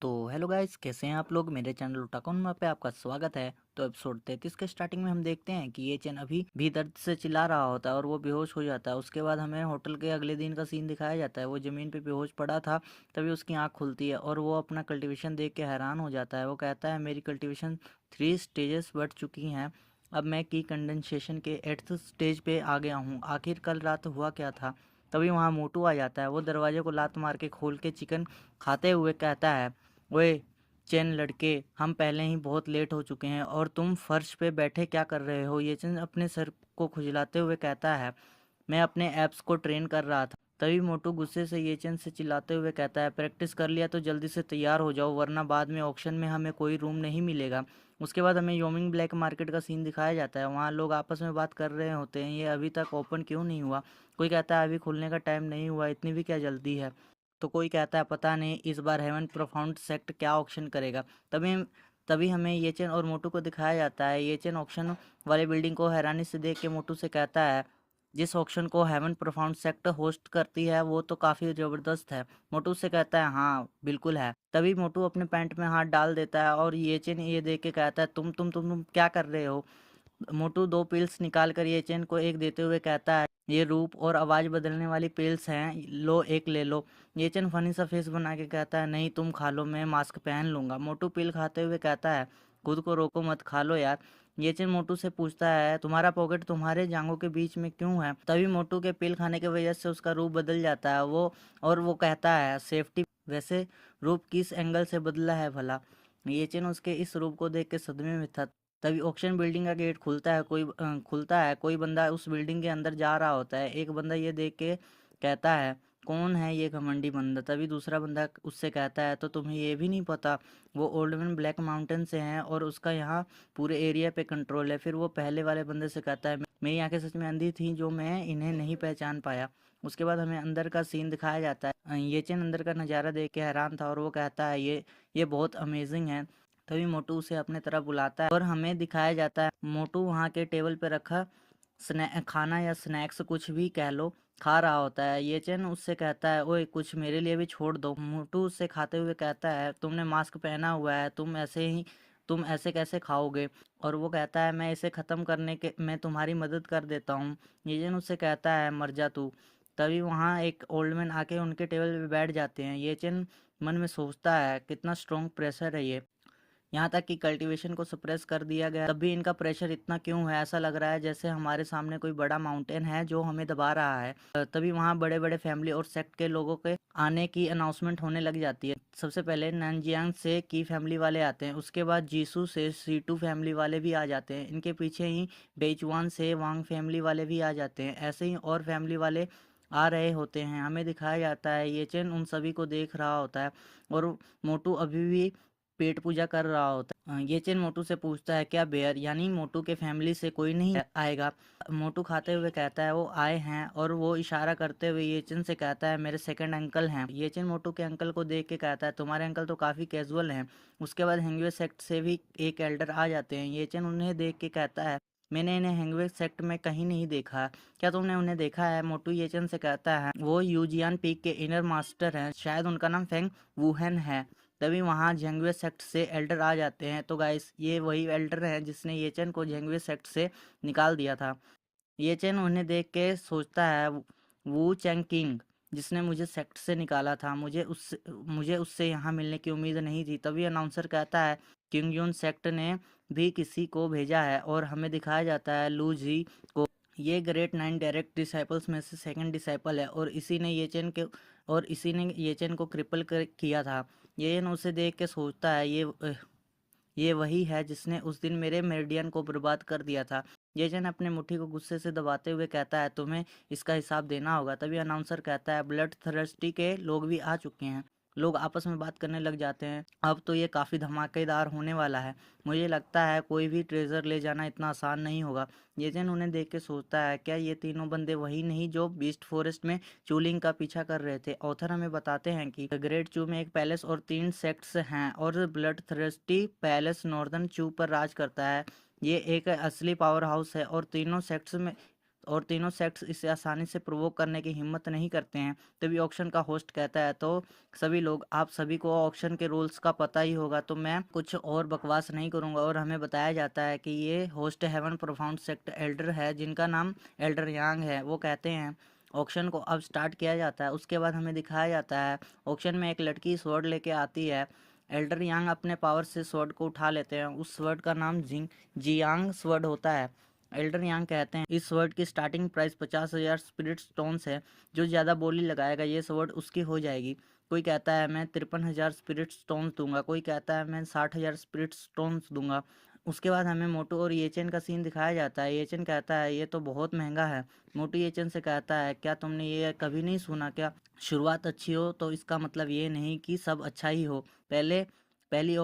तो hello guys, कैसे हैं आप लोग। मेरे चैनल उटाकोनमा पे आपका स्वागत है। तो एपिसोड 33 के स्टार्टिंग में हम देखते हैं कि ये चैन अभी भी दर्द से चिल्ला रहा होता है और वो बेहोश हो जाता है। उसके बाद हमें होटल के अगले दिन का सीन दिखाया जाता है। वो ज़मीन पे बेहोश पड़ा था, तभी उसकी आंख खुलती है और वो अपना कल्टीवेशन देख के हैरान हो जाता है। वो कहता है, मेरी कल्टीवेशन 3 स्टेजेस बढ़ चुकी हैं। अब मैं की कंडेंसेशन के 8th स्टेज पे आ गया हूँ। आखिर कल रात हुआ क्या था। तभी वहाँ मोटू आ जाता है। वो दरवाजे को लात मार के खोल के चिकन खाते हुए कहता है, ओए चेन लड़के, हम पहले ही बहुत लेट हो चुके हैं और तुम फर्श पे बैठे क्या कर रहे हो। ये चेन अपने सर को खुजलाते हुए कहता है, मैं अपने एप्स को ट्रेन कर रहा था। तभी मोटू गुस्से से येचन से चिल्लाते हुए कहता है, प्रैक्टिस कर लिया तो जल्दी से तैयार हो जाओ, वरना बाद में ऑक्शन में हमें कोई रूम नहीं मिलेगा। उसके बाद हमें योमिंग ब्लैक मार्केट का सीन दिखाया जाता है। वहाँ लोग आपस में बात कर रहे होते हैं, ये अभी तक ओपन क्यों नहीं हुआ। कोई कहता है अभी खुलने का टाइम नहीं हुआ, इतनी भी क्या जल्दी है। तो कोई कहता है पता नहीं इस बार हेवन प्रोफाउंड सेक्ट क्या ऑक्शन करेगा। तभी तभी हमें येचन और मोटू को दिखाया जाता है। येचन ऑक्शन वाली बिल्डिंग को हैरानी से देख के मोटू से कहता है, जिस ऑक्शन को हेवन प्रोफाउंड सेक्ट होस्ट करती है वो तो काफ़ी ज़बरदस्त है। मोटू से कहता है, हाँ बिल्कुल है। तभी मोटू अपने पैंट में हाथ डाल देता है और येचन ये देख के कहता है, तुम क्या कर रहे हो। मोटू 2 पिल्स निकाल कर येचन को एक देते हुए कहता है, ये रूप और आवाज़ बदलने वाली पिल्स हैं, लो एक ले लो। येचन फनी सा फेस बना के कहता है, नहीं तुम खा लो, मैं मास्क पहन लूँगा। मोटू पिल खाते हुए कहता है, खुद को रोको मत, खा लो यार। येचन मोटू से पूछता है, तुम्हारा पॉकेट तुम्हारे जांघों के बीच में क्यों है। तभी मोटू के पिल खाने की वजह से उसका रूप बदल जाता है। वो कहता है, सेफ्टी। वैसे रूप किस एंगल से बदला है भला। येचन उसके इस रूप को देख के सदमे में था। तभी ऑक्शन बिल्डिंग का गेट खुलता है। कोई बंदा उस बिल्डिंग के अंदर जा रहा होता है। एक बंदा ये देख के कहता है, कौन है ये घमंडी बंदा। तभी दूसरा बंदा उससे कहता है, तो तुम्हें ये भी नहीं पता, वो ओल्ड मैन ब्लैक माउंटेन से हैं और उसका यहाँ पूरे एरिया पे कंट्रोल है। फिर वो पहले वाले बंदे से कहता है, मेरी आंखें सच में अंधी थी जो मैं इन्हें नहीं पहचान पाया। उसके बाद हमें अंदर का सीन दिखाया जाता है। ये चेन अंदर का नज़ारा देख के हैरान था और वो कहता है, ये बहुत अमेजिंग है। तभी मोटू उसे अपने तरफ बुलाता है और हमें दिखाया जाता है, मोटू वहाँ के टेबल पे रखा खाना या स्नैक्स कुछ भी कह लो खा रहा होता है। ये चैन उससे कहता है, ओए कुछ मेरे लिए भी छोड़ दो। मोटू उससे खाते हुए कहता है, तुमने मास्क पहना हुआ है, तुम ऐसे कैसे खाओगे। और वो कहता है, मैं इसे ख़त्म करने के मैं तुम्हारी मदद कर देता हूँ। ये चैन उससे कहता है, मर जा तू। तभी वहाँ एक ओल्ड मैन आके उनके टेबल पे बैठ जाते हैं। ये चैन मन में सोचता है, कितना स्ट्रॉन्ग प्रेशर है ये। यहाँ तक कि कल्टीवेशन को सप्रेस कर दिया गया, तब भी इनका प्रेशर इतना क्यों है। ऐसा लग रहा है जैसे हमारे सामने कोई बड़ा माउंटेन है जो हमें दबा रहा है। तभी वहाँ बड़े बड़े फैमिली और सेक्ट के लोगों के आने की अनाउंसमेंट होने लग जाती है। सबसे पहले नंजियांग से की फैमिली वाले आते हैं, उसके बाद जीसू से C2 फैमिली वाले भी आ जाते हैं। इनके पीछे ही बेचवान से वांग फैमिली वाले भी आ जाते हैं। ऐसे ही और फैमिली वाले आ रहे होते हैं। हमें दिखाया जाता है ये चेन उन सभी को देख रहा होता है और मोटू अभी भी पेट पूजा कर रहा होता है। ये चेन मोटू से पूछता है, क्या बेयर यानी मोटू के फैमिली से कोई नहीं आएगा। मोटू खाते हुए कहता है, वो आए हैं। और वो इशारा करते हुए ये चेन से कहता है, मेरे सेकंड अंकल हैं। ये चेन मोटू के अंकल को देख के कहता है, तुम्हारे अंकल तो काफ़ी कैजुअल हैं। उसके बाद हेंगवे सेक्ट से भी एक एल्डर आ जाते हैं। ये चेन उन्हें देख के कहता है, मैंने इन्हें हेंगवे सेक्ट में कहीं नहीं देखा, क्या तुमने उन्हें देखा है। मोटू ये चेन से कहता है, वो यूजियान पीक के इनर मास्टर हैं, शायद उनका नाम फेंग वुहेन है। तभी वहाँ झेंगवे सेक्ट से एल्डर आ जाते हैं। तो गाइस, ये वही एल्डर हैं जिसने येचन को झेंगवे सेक्ट से निकाल दिया था। येचन उन्हें देख के सोचता है, वू चैंग किंग जिसने मुझे सेक्ट से निकाला था, मुझे उससे यहाँ मिलने की उम्मीद नहीं थी। तभी अनाउंसर कहता है, किंग यून सेक्ट ने भी किसी को भेजा है। और हमें दिखाया जाता है लू जी को। ये ग्रेट 9 डायरेक्ट डिसाइपल्स में से सेकंड डिसाइपल है और इसी ने येचन को क्रिपल किया था। येन उसे देख के सोचता है, ये वही है जिसने उस दिन मेरे मेरिडियन को बर्बाद कर दिया था। येचन अपने मुट्ठी को गुस्से से दबाते हुए कहता है, तुम्हें इसका हिसाब देना होगा। तभी अनाउंसर कहता है, ब्लड थर्स्टी के लोग भी आ चुके हैं। लोग आपस में बात करने लग जाते हैं। अब तो ये काफ़ी धमाकेदार होने वाला है। मुझे लगता है कोई भी ट्रेजर ले जाना इतना आसान नहीं होगा। येचन उन्हें देख के सोचता है, क्या ये तीनों बंदे वही नहीं जो बीस्ट फॉरेस्ट में चूलिंग का पीछा कर रहे थे। ऑथर हमें बताते हैं कि ग्रेट चू में एक पैलेस और 3 सेक्ट्स हैं और ब्लड थर्स्टी पैलेस नॉर्दर्न चू पर राज करता है। ये एक असली पावर हाउस है और तीनों सेक्ट्स में और तीनों सेक्ट्स इसे आसानी से प्रोवोक करने की हिम्मत नहीं करते हैं। तभी ऑक्शन का होस्ट कहता है, तो सभी लोग, आप सभी को ऑक्शन के रूल्स का पता ही होगा, तो मैं कुछ और बकवास नहीं करूंगा। और हमें बताया जाता है कि ये host haven profound sect elder है, जिनका नाम एल्डर यांग है। वो कहते हैं ऑक्शन को अब स्टार्ट किया जाता है। उसके बाद हमें दिखाया जाता है ऑक्शन में एक लड़की स्वॉर्ड लेके आती है। एल्डर यांग अपने पावर से स्वॉर्ड को उठा लेते हैं। उस स्वॉर्ड का नाम जियांग स्वॉर्ड होता है। एल्डर यांग कहते हैं इस स्वॉर्ड की स्टार्टिंग प्राइस 50,000 स्पिरिट स्टोन्स है। जो ज़्यादा बोली लगाएगा ये स्वॉर्ड उसकी हो जाएगी। कोई कहता है मैं 53,000 स्पिरिट स्टोन्स दूंगा, कोई कहता है मैं 60,000 स्पिरिट स्टोन्स दूंगा। उसके बाद हमें मोटू और येचन का सीन दिखाया जाता है। येचन कहता है ये तो बहुत महंगा है। मोटू येचन से कहता है क्या तुमने ये कभी नहीं सुना क्या, शुरुआत अच्छी हो तो इसका मतलब ये नहीं कि सब अच्छा ही हो। पहले पहली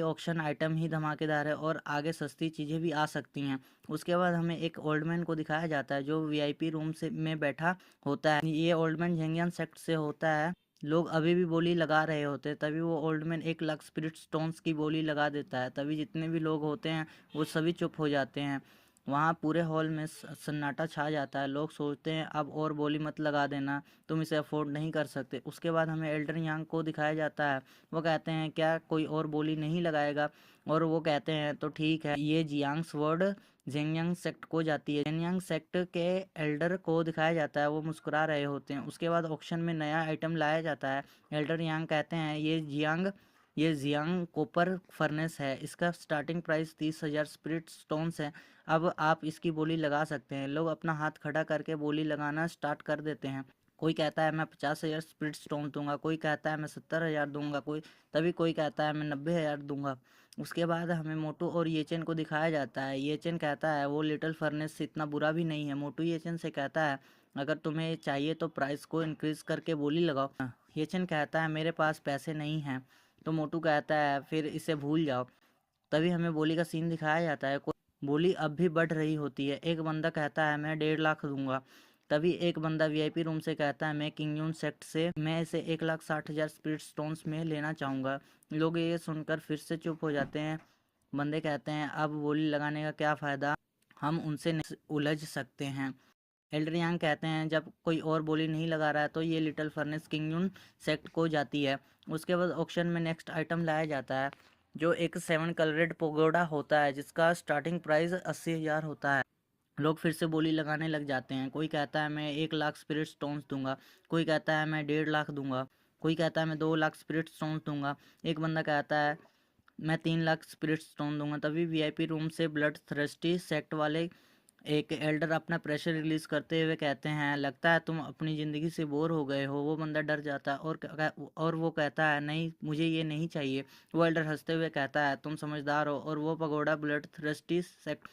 ऑक्शन आइटम ही धमाकेदार है और आगे सस्ती चीज़ें भी आ सकती हैं। उसके बाद हमें एक ओल्ड मैन को दिखाया जाता है जो वीआईपी रूम से में बैठा होता है। ये ओल्ड मैन झेंगियन सेक्ट से होता है। लोग अभी भी बोली लगा रहे होते हैं, तभी वो old man 1 lakh spirit stones की बोली लगा देता है। तभी जितने भी लोग होते हैं वो सभी चुप हो जाते हैं। वहाँ पूरे हॉल में सन्नाटा छा जाता है। लोग सोचते हैं अब और बोली मत लगा देना, तुम इसे अफोर्ड नहीं कर सकते। उसके बाद हमें एल्डर यांग को दिखाया जाता है। वो कहते हैं क्या कोई और बोली नहीं लगाएगा, और वो कहते हैं तो ठीक है। ये जियांग वर्ड जेंगयांग सेक्ट को जाती है। जेंगयांग सेक्ट के एल्डर को दिखाया जाता है, वो मुस्कुरा रहे होते हैं। उसके बाद ऑक्शन में नया आइटम लाया जाता है। एल्डर यांग कहते हैं ये जियांग कॉपर फर्नेस है, इसका स्टार्टिंग प्राइस 30,000 स्पिरिट स्टोन्स है। अब आप इसकी बोली लगा सकते हैं। लोग अपना हाथ खड़ा करके बोली लगाना स्टार्ट कर देते हैं। कोई कहता है मैं 50,000 स्पिरिट स्टोन दूंगा, कोई कहता है मैं 70,000 दूंगा, कोई कहता है मैं 90,000 दूंगा। उसके बाद हमें मोटू और येचन को दिखाया जाता है। येचन कहता है वो लिटिल फर्नेस से इतना बुरा भी नहीं है। मोटू येचन से कहता है अगर तुम्हें चाहिए तो प्राइस को इंक्रीज करके बोली लगाओ। येचन कहता है मेरे पास पैसे नहीं हैं। तो मोटू कहता है फिर इसे भूल जाओ। तभी हमें बोली का सीन दिखाया जाता है। बोली अब भी बढ़ रही होती है। एक बंदा कहता है मैं 1.5 लाख दूंगा। तभी एक बंदा वीआईपी रूम से कहता है मैं किंगयून सेक्ट से मैं इसे 1,60,000 स्पिरिट स्टोन्स में लेना चाहूँगा। लोग ये सुनकर फिर से चुप हो जाते हैं। बंदे कहते हैं अब बोली लगाने का क्या फ़ायदा, हम उनसे नहीं उलझ सकते हैं। एल्डर यांग कहते हैं जब कोई और बोली नहीं लगा रहा है तो ये लिटिल फर्नेस किंगयून सेक्ट को जाती है। उसके बाद ऑक्शन में नेक्स्ट आइटम लाया जाता है जो एक 7 कलरेड पोगोडा होता है, जिसका स्टार्टिंग प्राइस 80,000 होता है। लोग फिर से बोली लगाने लग जाते हैं। कोई कहता है मैं 1 लाख स्पिरिट स्टोन्स दूंगा, कोई कहता है मैं 1.5 लाख दूंगा, कोई कहता है मैं 2 लाख स्पिरिट स्टोन्स दूंगा। एक बंदा कहता है मैं 3 लाख स्पिरिट स्टोन दूंगा। तभी वीआईपी रूम से ब्लड थ्रस्टी सेक्ट वाले एक एल्डर अपना प्रेशर रिलीज करते हुए कहते हैं लगता है तुम अपनी ज़िंदगी से बोर हो गए हो। वो बंदा डर जाता है और वो कहता है नहीं मुझे ये नहीं चाहिए। वो एल्डर हंसते हुए कहता है तुम समझदार हो, और वो पगोड़ा ब्लड थ्रस्टी सेक्ट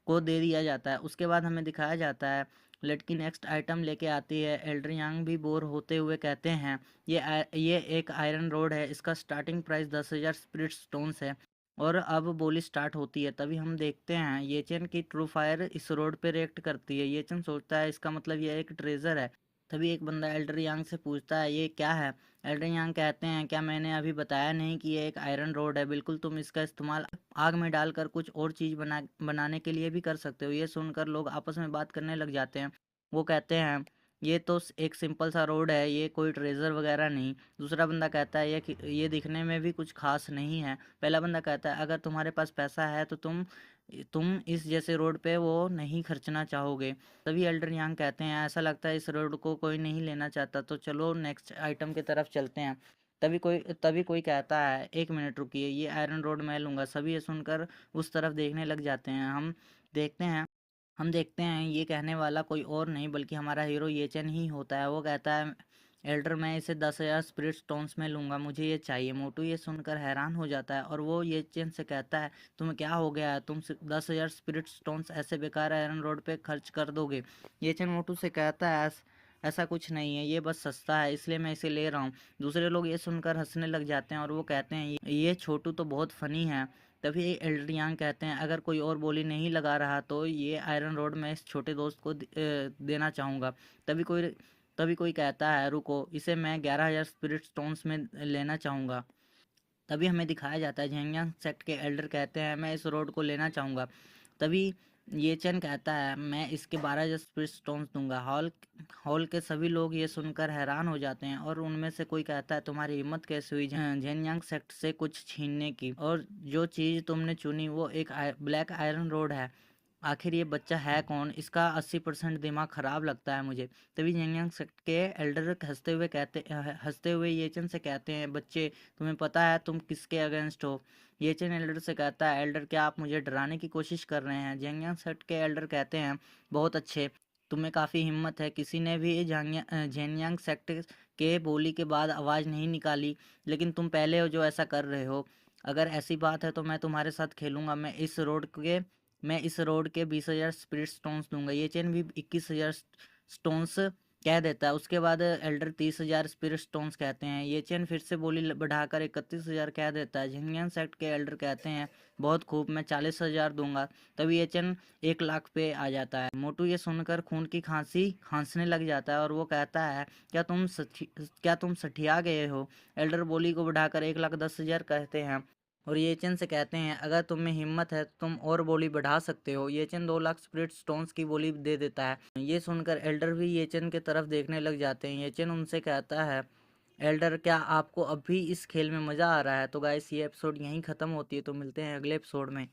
को दे दिया जाता है। उसके बाद हमें दिखाया जाता है लड़की नेक्स्ट आइटम लेके आती है। एल्डर यांग भी बोर होते हुए कहते हैं ये एक आयरन रोड है, इसका स्टार्टिंग प्राइस 10,000 स्पिरिट स्टोन्स है। और अब बोली स्टार्ट होती है। तभी हम देखते हैं येचन की ट्रू फायर इस रोड पे रिएक्ट करती है। येचन सोचता है इसका मतलब ये एक ट्रेजर है। तभी एक बंदा एल्डर यांग से पूछता है ये क्या है। एल्डर यांग कहते हैं क्या मैंने अभी बताया नहीं कि ये एक आयरन रोड है, बिल्कुल तुम इसका इस्तेमाल आग में डालकर कुछ और चीज़ बनाने के लिए भी कर सकते हो। ये सुनकर लोग आपस में बात करने लग जाते हैं। वो कहते हैं ये तो एक सिंपल सा रोड है, ये कोई ट्रेजर वगैरह नहीं। दूसरा बंदा कहता है ये दिखने में भी कुछ खास नहीं है। पहला बंदा कहता है अगर तुम्हारे पास पैसा है तो तुम इस जैसे रोड पे वो नहीं खर्चना चाहोगे। तभी एल्डर यांग कहते हैं ऐसा लगता है इस रोड को कोई नहीं लेना चाहता, तो चलो नेक्स्ट आइटम की तरफ चलते हैं। तभी कोई कहता है 1 मिनट रुकिए, ये आयरन रोड मैं लूँगा। सभी ये सुनकर उस तरफ देखने लग जाते हैं। देखते हैं हम देखते हैं ये कहने वाला कोई और नहीं बल्कि हमारा हीरो येचन ही होता है। वो कहता है एल्डर मैं इसे 10,000 स्पिरिट स्टोन्स में लूँगा, मुझे ये चाहिए। मोटू ये सुनकर हैरान हो जाता है और वो येचन से कहता है तुम्हें क्या हो गया है, तुम 10,000 स्पिरिट स्टोन्स ऐसे बेकार आयरन रोड पे खर्च कर दोगे। येचन मोटू से कहता है ऐसा कुछ नहीं है, ये बस सस्ता है इसलिए मैं इसे ले रहा हूँ। दूसरे लोग ये सुनकर हंसने लग जाते हैं और वो कहते हैं ये छोटू तो बहुत फनी है। तभी एल्डर यांग कहते हैं अगर कोई और बोली नहीं लगा रहा तो ये आयरन रोड मैं इस छोटे दोस्त को देना चाहूँगा। तभी कोई कहता है रुको, इसे मैं 11,000 स्पिरिट स्टोन्स में लेना चाहूँगा। तभी हमें दिखाया जाता है झेंगयांग सेक्ट के एल्डर कहते हैं मैं इस रोड को लेना चाहूँगा। तभी ये चन कहता है मैं इसके 12 स्पिरिट स्टोन्स दूंगा। हॉल के सभी लोग ये सुनकर हैरान हो जाते हैं और उनमें से कोई कहता है तुम्हारी हिम्मत कैसे हुई झेनयांग सेक्ट से कुछ छीनने की, और जो चीज़ तुमने चुनी वो एक ब्लैक आयरन रोड है। आखिर ये बच्चा है कौन? इसका 80% दिमाग खराब लगता है मुझे। तभी झेनयांग सेक्ट के एल्डर हंसते हुए येचन से कहते हैं बच्चे तुम्हें पता है तुम किसके अगेंस्ट हो? येचन एल्डर से कहता है एल्डर क्या आप मुझे डराने की कोशिश कर रहे हैं? जेंगयांग सेट के एल्डर कहते हैं बहुत अच्छे, तुम्हें काफ़ी हिम्मत है। किसी ने भी जेनयांग सेक्ट के बोली के बाद आवाज़ नहीं निकाली, लेकिन तुम पहले हो जो ऐसा कर रहे हो। अगर ऐसी बात है तो मैं तुम्हारे साथ खेलूंगा। मैं इस रोड के 20,000 स्पिरिट स्टोन्स दूंगा। ये चेन भी 21,000 स्टोन्स कह देता है। उसके बाद एल्डर 30,000 स्पिरिट स्टोन्स कहते हैं। ये चेन फिर से बोली बढ़ाकर 31,000 कह देता है। झिंगयान सेक्ट के एल्डर कहते हैं बहुत खूब, मैं 40,000 दूंगा। तभी ये चेन 1 लाख पे आ जाता है। मोटू ये सुनकर खून की खांसी खांसने लग जाता है और वो कहता है क्या तुम सठिया गए हो? एल्डर बोली को बढ़ाकर 1,10,000 कहते हैं और येचन से कहते हैं अगर तुम में हिम्मत है तो तुम और बोली बढ़ा सकते हो। येचन 2 लाख स्पिरिट स्टोन्स की बोली दे देता है। ये सुनकर एल्डर भी येचन की तरफ देखने लग जाते हैं। येचन उनसे कहता है एल्डर क्या आपको अब भी इस खेल में मज़ा आ रहा है? तो गाइस ये एपिसोड यहीं ख़त्म होती है, तो मिलते हैं अगले एपिसोड में।